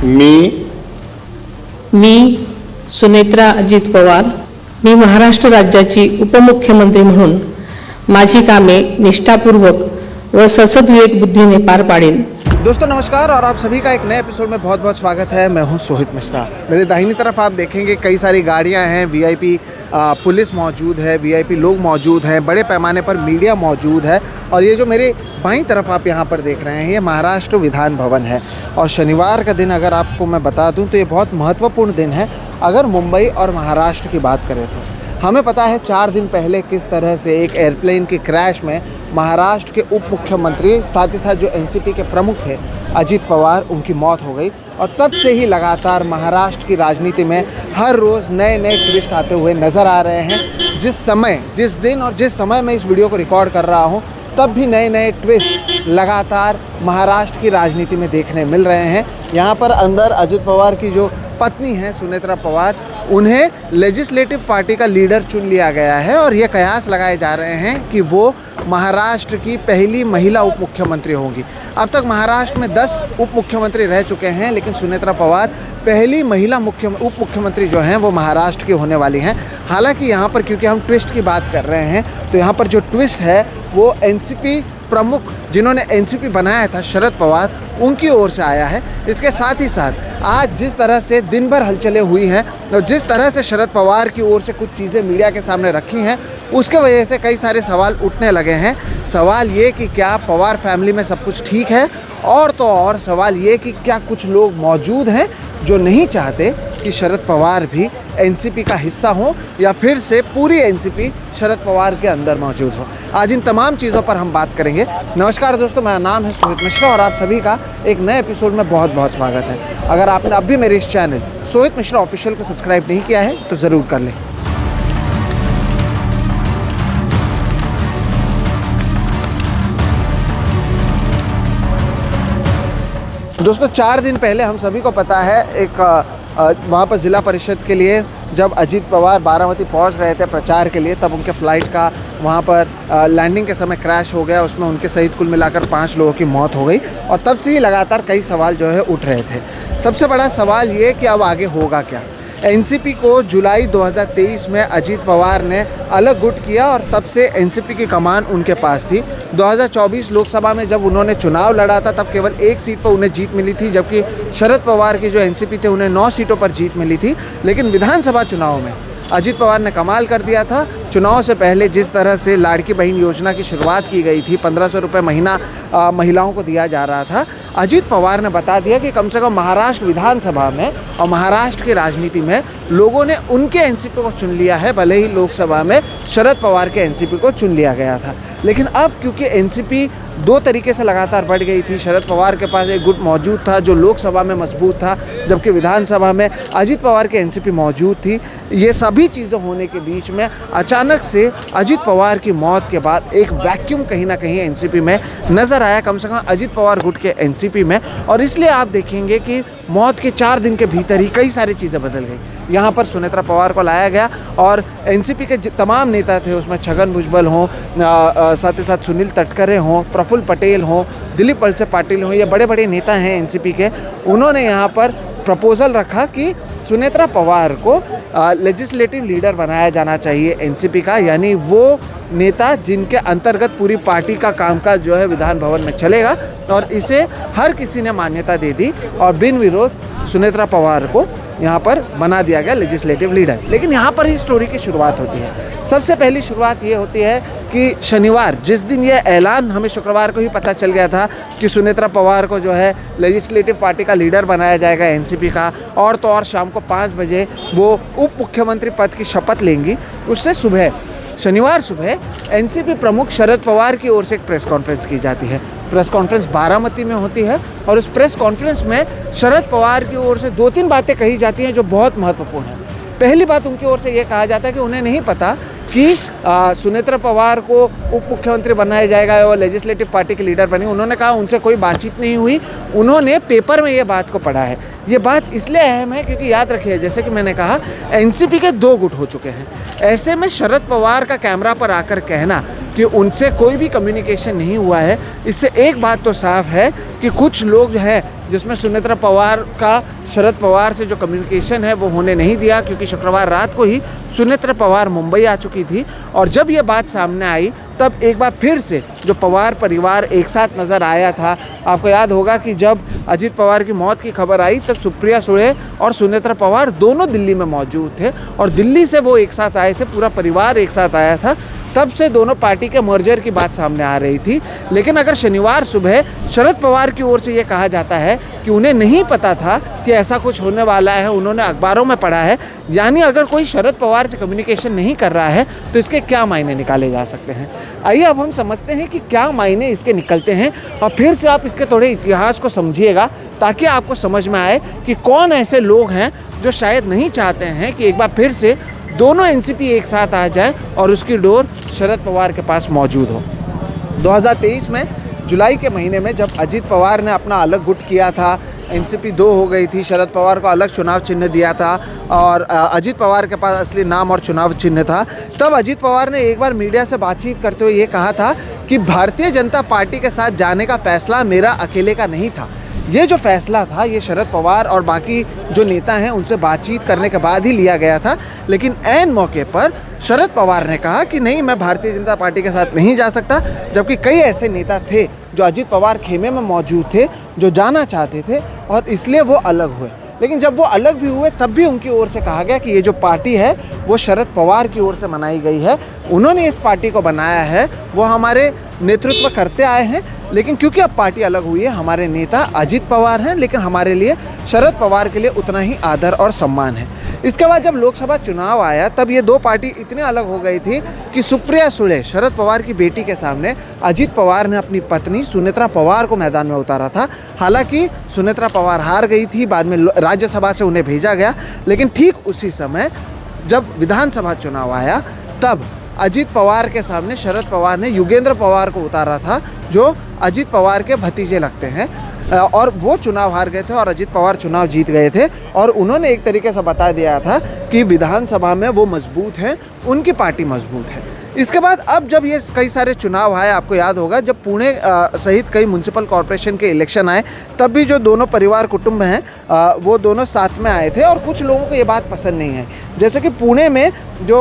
मी सुनेत्रा अजित पवार, मी महाराष्ट्र राज्याची उपमुख्यमंत्री म्हणून माझी कामे निष्ठापूर्वक व ससद्विवेक बुद्धीने पार पाडेन। दोस्तों नमस्कार और आप सभी का एक नए एपिसोड में बहुत बहुत स्वागत है। मैं हूं सोहित मिश्रा। मेरे दाहिनी तरफ आप देखेंगे कई सारी गाड़ियां हैं, वीआईपी पुलिस मौजूद है, वीआईपी लोग मौजूद हैं, बड़े पैमाने पर मीडिया मौजूद है। और ये जो मेरे बाईं तरफ आप यहां पर देख रहे हैं ये महाराष्ट्र विधान भवन है। और शनिवार का दिन अगर आपको मैं बता दूं तो ये बहुत महत्वपूर्ण दिन है। अगर मुंबई और महाराष्ट्र की बात करें तो हमें पता है 4 दिन पहले किस तरह से एक एयरप्लेन की क्रैश में महाराष्ट्र के उप मुख्यमंत्री साथ ही साथ जो एनसीपी के प्रमुख थे अजित पवार, उनकी मौत हो गई। और तब से ही लगातार महाराष्ट्र की राजनीति में हर रोज़ नए नए ट्विस्ट आते हुए नज़र आ रहे हैं। जिस दिन और जिस समय मैं इस वीडियो को रिकॉर्ड कर रहा हूँ तब भी नए नए ट्विस्ट लगातार महाराष्ट्र की राजनीति में देखने मिल रहे हैं। यहाँ पर अंदर अजित पवार की जो पत्नी है सुनेत्रा पवार, उन्हें लेजिस्लेटिव पार्टी का लीडर चुन लिया गया है और ये कयास लगाए जा रहे हैं कि वो महाराष्ट्र की पहली महिला उप मुख्यमंत्री होंगी। अब तक महाराष्ट्र में 10 उप मुख्यमंत्री रह चुके हैं, लेकिन सुनेत्रा पवार पहली महिला उप मुख्यमंत्री जो हैं वो महाराष्ट्र की होने वाली हैं। हालांकि यहाँ पर क्योंकि हम ट्विस्ट की बात कर रहे हैं तो यहाँ पर जो ट्विस्ट है वो एनसीपी प्रमुख जिन्होंने एनसीपी बनाया था शरद पवार, उनकी ओर से आया है। इसके साथ ही साथ आज जिस तरह से दिन भर हलचलें हुई हैं और जिस तरह से शरद पवार की ओर से कुछ चीज़ें मीडिया के सामने रखी हैं उसके वजह से कई सारे सवाल उठने लगे हैं। सवाल ये कि क्या पवार फैमिली में सब कुछ ठीक है, और तो और सवाल ये कि क्या कुछ लोग मौजूद हैं जो नहीं चाहते कि शरद पवार भी एनसीपी का हिस्सा हो या फिर से पूरी एनसीपी शरद पवार के अंदर मौजूद हो। आज इन तमाम चीज़ों पर हम बात करेंगे। नमस्कार दोस्तों, मेरा नाम है सोहित मिश्रा और आप सभी का एक नए एपिसोड में बहुत बहुत स्वागत है। अगर आपने अभी मेरे इस चैनल सोहित मिश्रा ऑफिशियल को सब्सक्राइब नहीं किया है तो ज़रूर कर लें। दोस्तों 4 दिन पहले हम सभी को पता है एक वहाँ पर ज़िला परिषद के लिए जब अजित पवार बारामती पहुँच रहे थे प्रचार के लिए, तब उनके फ़्लाइट का वहाँ पर लैंडिंग के समय क्रैश हो गया। उसमें उनके सहित कुल मिलाकर 5 लोगों की मौत हो गई और तब से ही लगातार कई सवाल जो है उठ रहे थे। सबसे बड़ा सवाल ये कि अब आगे होगा क्या। एनसीपी को जुलाई 2023 में अजित पवार ने अलग गुट किया और तब से एनसीपी की कमान उनके पास थी। 2024 लोकसभा में जब उन्होंने चुनाव लड़ा था तब केवल 1 सीट पर उन्हें जीत मिली थी, जबकि शरद पवार की जो एनसीपी थे उन्हें 9 सीटों पर जीत मिली थी। लेकिन विधानसभा चुनाव में अजित पवार ने कमाल कर दिया था। चुनाव से पहले जिस तरह से लाड़की बहन योजना की शुरुआत की गई थी, 1500 रुपये महीना महिलाओं को दिया जा रहा था, अजित पवार ने बता दिया कि कम से कम महाराष्ट्र विधानसभा में और महाराष्ट्र की राजनीति में लोगों ने उनके एनसीपी को चुन लिया है, भले ही लोकसभा में शरद पवार के एनसीपी को चुन लिया गया था। लेकिन अब क्योंकि एनसीपी 2 तरीके से लगातार बढ़ गई थी, शरद पवार के पास एक गुट मौजूद था जो लोकसभा में मजबूत था, जबकि विधानसभा में अजित पवार की एनसीपी मौजूद थी। ये सभी चीज़ें होने के बीच में अचानक से अजित पवार की मौत के बाद एक वैक्यूम कहीं ना कहीं एनसीपी में नज़र आया, कम से कम अजित पवार गुट के एनसीपी में। और इसलिए आप देखेंगे कि मौत के 4 दिन के भीतर ही कई सारी चीज़ें बदल गई। यहाँ पर सुनेत्रा पवार को लाया गया और एनसीपी के तमाम नेता थे, उसमें छगन भुजबल हों, साथ ही साथ सुनील तटकरे हों, प्रफुल्ल पटेल हों, दिलीप वलसे पाटिल हों, ये बड़े बड़े नेता हैं एनसीपी के। उन्होंने यहाँ पर प्रपोज़ल रखा कि सुनेत्रा पवार को लेजिस्लेटिव लीडर बनाया जाना चाहिए एनसीपी का, यानी वो नेता जिनके अंतर्गत पूरी पार्टी का कामकाज जो है विधान भवन में चलेगा। और इसे हर किसी ने मान्यता दे दी और बिन विरोध सुनेत्रा पवार को यहाँ पर बना दिया गया लेजिस्लेटिव लीडर। लेकिन यहाँ पर ही स्टोरी की शुरुआत होती है। सबसे पहली शुरुआत ये होती है कि शनिवार, जिस दिन ये ऐलान हमें शुक्रवार को ही पता चल गया था कि सुनेत्रा पवार को जो है लेजिस्लेटिव पार्टी का लीडर बनाया जाएगा एनसीपी का, और तो और शाम को 5 बजे वो उप मुख्यमंत्री पद की शपथ लेंगी। उससे शनिवार सुबह एनसीपी प्रमुख शरद पवार की ओर से एक प्रेस कॉन्फ्रेंस की जाती है। प्रेस कॉन्फ्रेंस बारामती में होती है और उस प्रेस कॉन्फ्रेंस में शरद पवार की ओर से 2-3 बातें कही जाती हैं जो बहुत महत्वपूर्ण हैं। पहली बात उनकी ओर से ये कहा जाता है कि उन्हें नहीं पता कि सुनेत्रा पवार को उप मुख्यमंत्री बनाया जाएगा और लेजिस्लेटिव पार्टी के लीडर बनी। उन्होंने कहा उनसे कोई बातचीत नहीं हुई, उन्होंने पेपर में ये बात को पढ़ा है। ये बात इसलिए अहम है क्योंकि याद रखिए, जैसे कि मैंने कहा, एनसीपी के 2 गुट हो चुके हैं। ऐसे में शरद पवार का कैमरा पर आकर कहना कि उनसे कोई भी कम्युनिकेशन नहीं हुआ है, इससे एक बात तो साफ है कि कुछ लोग जो है जिसमें सुनेत्रा पवार का शरद पवार से जो कम्युनिकेशन है वो होने नहीं दिया, क्योंकि शुक्रवार रात को ही सुनेत्रा पवार मुंबई आ चुकी थी। और जब ये बात सामने आई तब एक बार फिर से जो पवार परिवार एक साथ नज़र आया था। आपको याद होगा कि जब अजीत पवार की मौत की खबर आई तब सुप्रिया सुळे और सुनेत्रा पवार दोनों दिल्ली में मौजूद थे और दिल्ली से वो एक साथ आए थे, पूरा परिवार एक साथ आया था। तब से दोनों पार्टी के मर्जर की बात सामने आ रही थी। लेकिन अगर शनिवार सुबह शरद पवार की ओर से ये कहा जाता है कि उन्हें नहीं पता था कि ऐसा कुछ होने वाला है, उन्होंने अखबारों में पढ़ा है, यानी अगर कोई शरद पवार से कम्युनिकेशन नहीं कर रहा है तो इसके क्या मायने निकाले जा सकते हैं। आइए अब हम समझते हैं कि क्या मायने इसके निकलते हैं और फिर से आप इसके थोड़े इतिहास को समझिएगा, ताकि आपको समझ में आए कि कौन ऐसे लोग हैं जो शायद नहीं चाहते हैं कि एक बार फिर से दोनों एनसीपी एक साथ आ जाए और उसकी डोर शरद पवार के पास मौजूद हो। 2023 में जुलाई के महीने में जब अजीत पवार ने अपना अलग गुट किया था, एनसीपी 2 हो गई थी, शरद पवार को अलग चुनाव चिन्ह दिया था और अजीत पवार के पास असली नाम और चुनाव चिन्ह था, तब अजीत पवार ने एक बार मीडिया से बातचीत करते हुए ये कहा था कि भारतीय जनता पार्टी के साथ जाने का फैसला मेरा अकेले का नहीं था। ये जो फैसला था ये शरद पवार और बाकी जो नेता हैं उनसे बातचीत करने के बाद ही लिया गया था। लेकिन ऐन मौके पर शरद पवार ने कहा कि नहीं, मैं भारतीय जनता पार्टी के साथ नहीं जा सकता, जबकि कई ऐसे नेता थे जो अजीत पवार खेमे में मौजूद थे जो जाना चाहते थे और इसलिए वो अलग हुए। लेकिन जब वो अलग भी हुए तब भी उनकी ओर से कहा गया कि ये जो पार्टी है वो शरद पवार की ओर से बनाई गई है, उन्होंने इस पार्टी को बनाया है, वो हमारे नेतृत्व करते आए हैं। लेकिन क्योंकि अब पार्टी अलग हुई है, हमारे नेता अजीत पवार हैं, लेकिन हमारे लिए शरद पवार के लिए उतना ही आदर और सम्मान है। इसके बाद जब लोकसभा चुनाव आया तब ये दो पार्टी इतने अलग हो गई थी कि सुप्रिया सुळे शरद पवार की बेटी के सामने अजीत पवार ने अपनी पत्नी सुनेत्रा पवार को मैदान में उतारा था। हालांकि सुनेत्रा पवार हार गई थी, बाद में राज्यसभा से उन्हें भेजा गया। लेकिन ठीक उसी समय जब विधानसभा चुनाव आया तब अजीत पवार के सामने शरद पवार ने युगेंद्र पवार को उतारा था, जो अजीत पवार के भतीजे लगते हैं, और वो चुनाव हार गए थे और अजीत पवार चुनाव जीत गए थे। और उन्होंने एक तरीके से बता दिया था कि विधानसभा में वो मजबूत हैं, उनकी पार्टी मजबूत है। इसके बाद अब जब ये कई सारे चुनाव आए, आपको याद होगा जब पुणे सहित कई म्यूनसिपल कॉरपोरेशन के इलेक्शन आए तब भी जो दोनों परिवार कुटुंब हैं वो दोनों साथ में आए थे और कुछ लोगों को ये बात पसंद नहीं है। जैसे कि पुणे में जो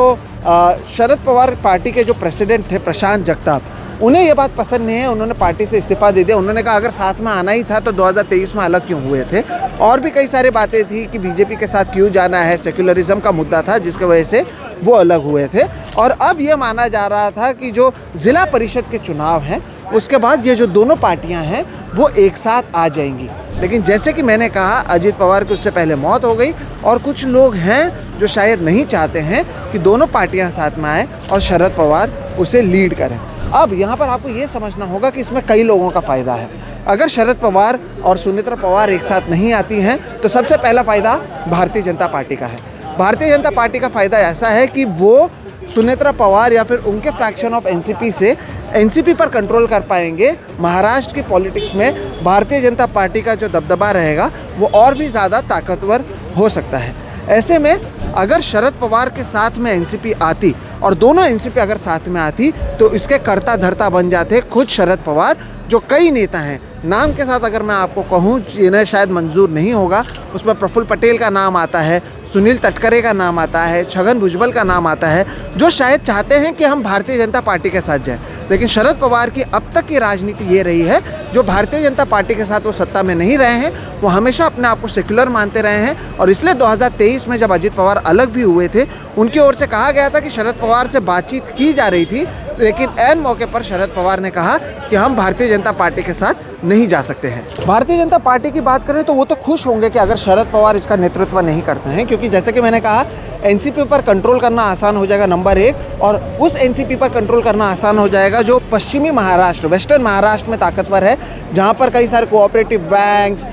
शरद पवार पार्टी के जो प्रेसिडेंट थे प्रशांत जगताप, उन्हें ये बात पसंद नहीं है, उन्होंने पार्टी से इस्तीफा दे दिया। उन्होंने कहा अगर साथ में आना ही था तो 2023 में अलग क्यों हुए थे। और भी कई सारी बातें थी कि बीजेपी के साथ क्यों जाना है, सेक्युलरिज्म का मुद्दा था जिसकी वजह से वो अलग हुए थे। और अब ये माना जा रहा था कि जो ज़िला परिषद के चुनाव हैं उसके बाद ये जो दोनों पार्टियां हैं वो एक साथ आ जाएंगी। लेकिन जैसे कि मैंने कहा अजीत पवार की उससे पहले मौत हो गई और कुछ लोग हैं जो शायद नहीं चाहते हैं कि दोनों पार्टियां साथ में आएँ और शरद पवार उसे लीड करें। अब यहाँ पर आपको ये समझना होगा कि इसमें कई लोगों का फ़ायदा है। अगर शरद पवार और सुनेत्रा पवार एक साथ नहीं आती हैं तो सबसे पहला फ़ायदा भारतीय जनता पार्टी का है। भारतीय जनता पार्टी का फ़ायदा ऐसा है कि वो सुनेत्रा पवार या फिर उनके फैक्शन ऑफ एनसीपी से एनसीपी पर कंट्रोल कर पाएंगे। महाराष्ट्र की पॉलिटिक्स में भारतीय जनता पार्टी का जो दबदबा रहेगा वो और भी ज़्यादा ताकतवर हो सकता है। ऐसे में अगर शरद पवार के साथ में एनसीपी आती और दोनों एनसीपी अगर साथ में आती तो इसके कर्ता धर्ता बन जाते खुद शरद पवार, जो कई नेता हैं। नाम के साथ अगर मैं आपको कहूँ जिन्हें शायद मंजूर नहीं होगा, उसमें प्रफुल्ल पटेल का नाम आता है, सुनील तटकरे का नाम आता है, छगन भुजबल का नाम आता है, जो शायद चाहते हैं कि हम भारतीय जनता पार्टी के साथ जाएं। लेकिन शरद पवार की अब तक की राजनीति ये रही है, जो भारतीय जनता पार्टी के साथ वो सत्ता में नहीं रहे हैं, वो हमेशा अपने आप को सेक्युलर मानते रहे हैं। और इसलिए 2023 में जब अजीत पवार अलग भी हुए थे, उनकी ओर से कहा गया था कि शरद पवार से बातचीत की जा रही थी, लेकिन ऐन मौके पर शरद पवार ने कहा कि हम भारतीय जनता पार्टी के साथ नहीं जा सकते हैं। भारतीय जनता पार्टी की बात करें तो वो तो खुश होंगे कि अगर शरद पवार इसका नेतृत्व नहीं करते हैं, क्योंकि जैसे कि मैंने कहा एनसीपी पर कंट्रोल करना आसान हो जाएगा नंबर 1, और उस एनसीपी पर कंट्रोल करना आसान हो जाएगा जो पश्चिमी महाराष्ट्र, वेस्टर्न महाराष्ट्र में ताकतवर है, जहाँ पर कई सारे कोऑपरेटिव बैंक्स,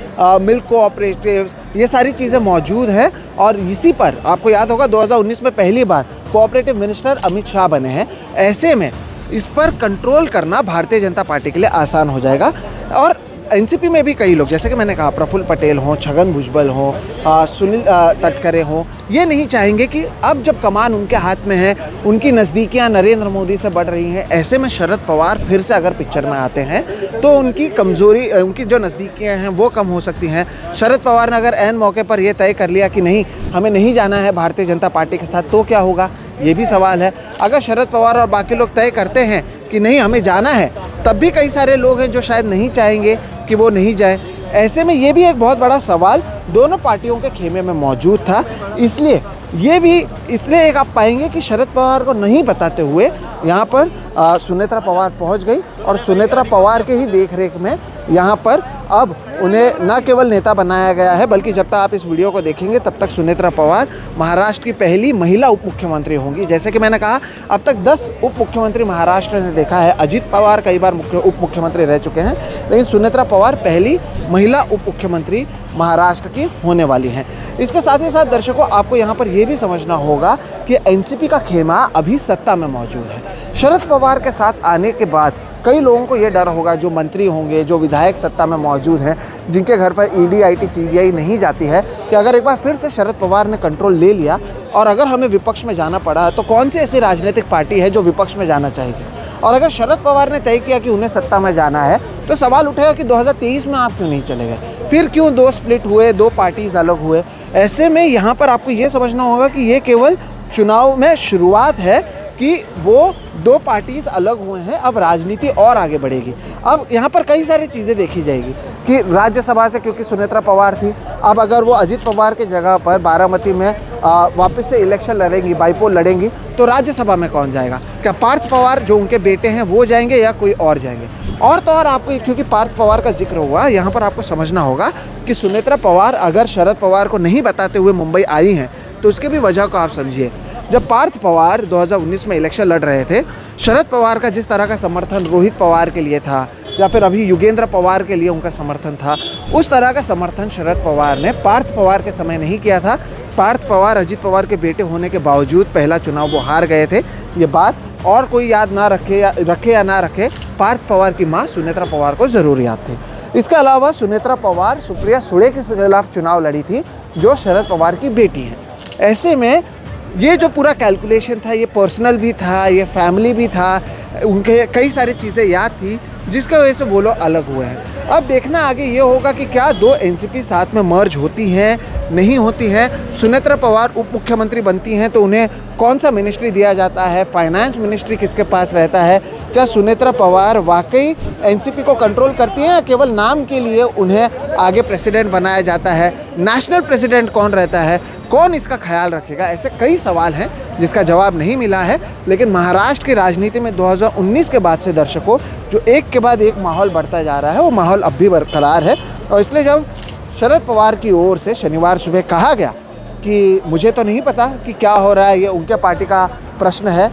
मिल्क कोऑपरेटिव्स, ये सारी चीज़ें मौजूद है। और इसी पर आपको याद होगा 2019 में पहली बार कोऑपरेटिव मिनिस्टर अमित शाह बने हैं। ऐसे में इस पर कंट्रोल करना भारतीय जनता पार्टी के लिए आसान हो जाएगा। और एनसीपी में भी कई लोग, जैसे कि मैंने कहा, प्रफुल्ल पटेल हों, छगन भुजबल हों, सुनील तटकरे हों, ये नहीं चाहेंगे कि अब जब कमान उनके हाथ में है, उनकी नज़दीकियाँ नरेंद्र मोदी से बढ़ रही हैं, ऐसे में शरद पवार फिर से अगर पिक्चर में आते हैं तो उनकी कमज़ोरी, उनकी जो नज़दीकियाँ हैं वो कम हो सकती हैं। शरद पवार ने अगर ऐन मौके पर ये तय कर लिया कि नहीं, हमें नहीं जाना है भारतीय जनता पार्टी के साथ, तो क्या होगा, ये भी सवाल है। अगर शरद पवार और बाकी लोग तय करते हैं कि नहीं हमें जाना है, तब भी कई सारे लोग हैं जो शायद नहीं चाहेंगे कि वो नहीं जाए। ऐसे में ये भी एक बहुत बड़ा सवाल दोनों पार्टियों के खेमे में मौजूद था। इसलिए एक आप पाएंगे कि शरद पवार को नहीं बताते हुए यहाँ पर सुनेत्रा पवार पहुँच गई और सुनेत्रा पवार के ही देखरेख में यहाँ पर अब उन्हें न केवल नेता बनाया गया है, बल्कि जब तक आप इस वीडियो को देखेंगे तब तक सुनेत्रा पवार महाराष्ट्र की पहली महिला उप मुख्यमंत्री होंगी। जैसे कि मैंने कहा, अब तक 10 उप मुख्यमंत्री महाराष्ट्र ने देखा है। अजित पवार कई बार उप मुख्यमंत्री रह चुके हैं, लेकिन सुनेत्रा पवार पहली महिला उप मुख्यमंत्री महाराष्ट्र की होने वाली हैं। इसके साथ ही साथ दर्शकों, आपको यहाँ पर यह भी समझना होगा कि एनसीपी का खेमा अभी सत्ता में मौजूद है। शरद पवार के साथ आने के बाद कई लोगों को ये डर होगा, जो मंत्री होंगे, जो विधायक सत्ता में मौजूद हैं, जिनके घर पर ईडी, आईटी, सीबीआई नहीं जाती है, कि अगर एक बार फिर से शरद पवार ने कंट्रोल ले लिया और अगर हमें विपक्ष में जाना पड़ा तो कौन सी ऐसी राजनीतिक पार्टी है जो विपक्ष में जाना चाहेगी। और अगर शरद पवार ने तय किया कि उन्हें सत्ता में जाना है, तो सवाल उठेगा कि 2023 में आप क्यों नहीं चले गए, फिर क्यों 2 स्प्लिट हुए, 2 पार्टीज अलग हुए। ऐसे में यहाँ पर आपको ये समझना होगा कि ये केवल चुनाव में शुरुआत है कि वो 2 पार्टीज अलग हुए हैं, अब राजनीति और आगे बढ़ेगी। अब यहाँ पर कई सारी चीज़ें देखी जाएगी कि राज्यसभा से, क्योंकि सुनेत्रा पवार थी, अब अगर वो अजित पवार की जगह पर बारामती में वापस से इलेक्शन लड़ेंगी, बाईपोल लड़ेंगी, तो राज्यसभा में कौन जाएगा? क्या पार्थ पवार जो उनके बेटे हैं वो जाएंगे या कोई और जाएंगे? और तो और आपको, क्योंकि पार्थ पवार का जिक्र हुआ, यहाँ पर आपको समझना होगा कि सुनेत्रा पवार अगर शरद पवार को नहीं बताते हुए मुंबई आई हैं, तो उसके भी वजह को आप समझिए। जब पार्थ पवार 2019 में इलेक्शन लड़ रहे थे, शरद पवार का जिस तरह का समर्थन रोहित पवार के लिए था या फिर अभी युगेंद्र पवार के लिए उनका समर्थन था, उस तरह का समर्थन शरद पवार ने पार्थ पवार के समय नहीं किया था। पार्थ पवार अजित पवार के बेटे होने के बावजूद पहला चुनाव वो हार गए थे। ये बात और कोई याद ना रखे या ना रखे, पार्थ पवार की माँ सुनेत्रा पवार को ज़रूर याद थी। इसके अलावा सुनेत्रा पवार सुप्रिया सुळे के खिलाफ चुनाव लड़ी थी, जो शरद पवार की बेटी हैं। ऐसे में ये जो पूरा कैलकुलेशन था, ये पर्सनल भी था, ये फैमिली भी था, उनके कई सारी चीज़ें याद थी, जिसकी वजह से वो लोग अलग हुए हैं। अब देखना आगे ये होगा कि क्या 2 एनसीपी साथ में मर्ज होती हैं, नहीं होती हैं। सुनेत्रा पवार उप मुख्यमंत्री बनती हैं तो उन्हें कौन सा मिनिस्ट्री दिया जाता है, फाइनेंस मिनिस्ट्री किसके पास रहता है? क्या सुनेत्रा पवार वाकई एनसीपी को कंट्रोल करती हैं या केवल नाम के लिए उन्हें आगे प्रेसिडेंट बनाया जाता है? नेशनल प्रेसिडेंट कौन रहता है? कौन इसका ख्याल रखेगा? ऐसे कई सवाल हैं जिसका जवाब नहीं मिला है। लेकिन महाराष्ट्र की राजनीति में 2019 के बाद से दर्शकों, जो एक के बाद एक माहौल बढ़ता जा रहा है, वो माहौल अब भी बरकरार है। और इसलिए जब शरद पवार की ओर से शनिवार सुबह कहा गया कि मुझे तो नहीं पता कि क्या हो रहा है, ये उनके पार्टी का प्रश्न है,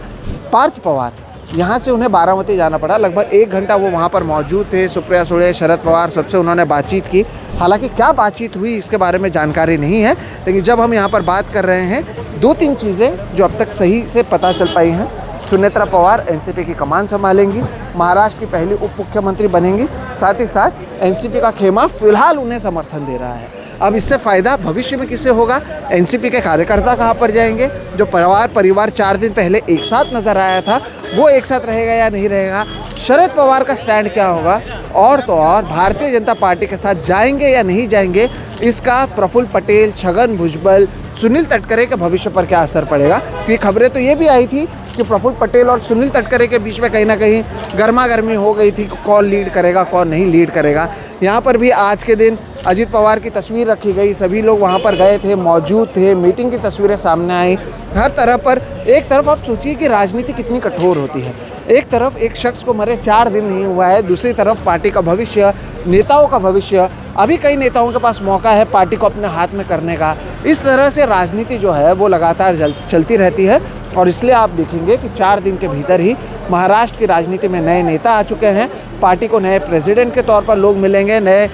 पार्थ पवार यहाँ से उन्हें बारामती जाना पड़ा। लगभग 1 घंटा वो वहाँ पर मौजूद थे। सुप्रिया सुळे, शरद पवार, सबसे उन्होंने बातचीत की। हालांकि क्या बातचीत हुई इसके बारे में जानकारी नहीं है, लेकिन जब हम यहाँ पर बात कर रहे हैं, 2-3 चीज़ें जो अब तक सही से पता चल पाई हैं। सुनेत्रा पवार एनसीपी की कमान संभालेंगी, महाराष्ट्र की पहली उप मुख्यमंत्री बनेंगी, साथ ही साथ एनसीपी का खेमा फिलहाल उन्हें समर्थन दे रहा है। अब इससे फ़ायदा भविष्य में किसे होगा? एनसीपी के कार्यकर्ता कहाँ पर जाएंगे? जो परिवार 4 दिन पहले एक साथ नज़र आया था, वो एक साथ रहेगा या नहीं रहेगा? शरद पवार का स्टैंड क्या होगा? और तो और भारतीय जनता पार्टी के साथ जाएंगे या नहीं जाएंगे, इसका प्रफुल्ल पटेल, छगन भुजबल, सुनील तटकरे के भविष्य पर क्या असर पड़ेगा? क्योंकि खबरें तो ये भी आई थी कि प्रफुल्ल पटेल और सुनील तटकरे के बीच में कहीं ना कहीं गर्मा गर्मी हो गई थी, कौन लीड करेगा, कौन नहीं लीड करेगा। यहाँ पर भी आज के दिन अजित पवार की तस्वीर रखी गई, सभी लोग वहाँ पर गए थे, मौजूद थे, मीटिंग की तस्वीरें सामने आई। हर तरह पर, एक तरफ आप सोचिए कि राजनीति कितनी कठोर होती है। एक तरफ एक शख्स को मरे 4 दिन नहीं हुआ है, दूसरी तरफ पार्टी का भविष्य, नेताओं का भविष्य। अभी कई नेताओं के पास मौका है पार्टी को अपने हाथ में करने का। इस तरह से राजनीति जो है वो लगातार चलती रहती है। और इसलिए आप देखेंगे कि 4 दिन के भीतर ही महाराष्ट्र की राजनीति में नए नेता आ चुके हैं। पार्टी को नए प्रेसिडेंट के तौर पर लोग मिलेंगे, नए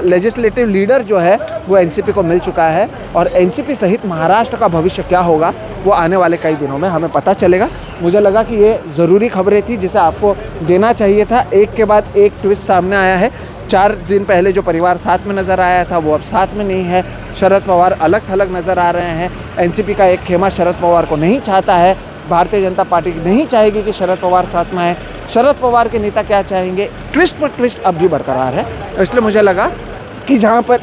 लेजिस्लेटिव लीडर जो है वो एनसीपी को मिल चुका है। और एनसीपी सहित महाराष्ट्र का भविष्य क्या होगा वो आने वाले कई दिनों में हमें पता चलेगा। मुझे लगा कि ये ज़रूरी खबरें थी जिसे आपको देना चाहिए था। एक के बाद एक ट्विस्ट सामने आया है 4 दिन पहले जो परिवार साथ में नज़र आया था वो अब साथ में नहीं है। शरद पवार अलग थलग नज़र आ रहे हैं। एनसीपी का एक खेमा शरद पवार को नहीं चाहता है। भारतीय जनता पार्टी नहीं चाहेगी कि शरद पवार साथ में आए। शरद पवार के नेता क्या चाहेंगे, ट्विस्ट पर ट्विस्ट अब भी बरकरार है। इसलिए मुझे लगा कि जहाँ पर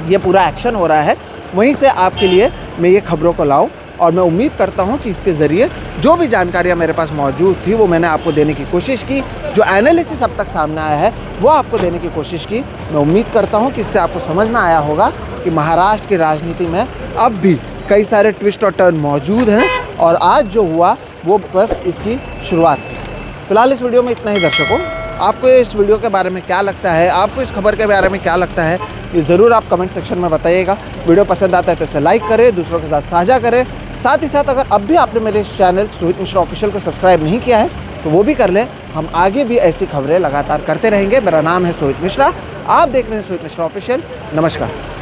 ये पूरा एक्शन हो रहा है वहीं से आपके लिए मैं ये खबरों को लाऊं, और मैं उम्मीद करता हूं कि इसके ज़रिए जो भी जानकारियां मेरे पास मौजूद थी वो मैंने आपको देने की कोशिश की। जो एनालिसिस अब तक सामने आया है वो आपको देने की कोशिश की। मैं उम्मीद करता हूं कि इससे आपको समझ में आया होगा कि महाराष्ट्र की राजनीति में अब भी कई सारे ट्विस्ट और टर्न मौजूद हैं, और आज जो हुआ वो बस इसकी शुरुआत थी। फिलहाल इस वीडियो में इतना ही दर्शकों। आपको इस वीडियो के बारे में क्या लगता है, आपको इस खबर के बारे में क्या लगता है, ये ज़रूर आप कमेंट सेक्शन में बताइएगा। वीडियो पसंद आता है तो इसे लाइक करें, दूसरों के साथ साझा करें। साथ ही साथ अगर अब भी आपने मेरे इस चैनल सोहित मिश्रा ऑफिशियल को सब्सक्राइब नहीं किया है तो वो भी कर लें। हम आगे भी ऐसी खबरें लगातार करते रहेंगे। मेरा नाम है सोहित मिश्रा, आप देख रहे हैं सोहित मिश्रा ऑफिशियल। नमस्कार।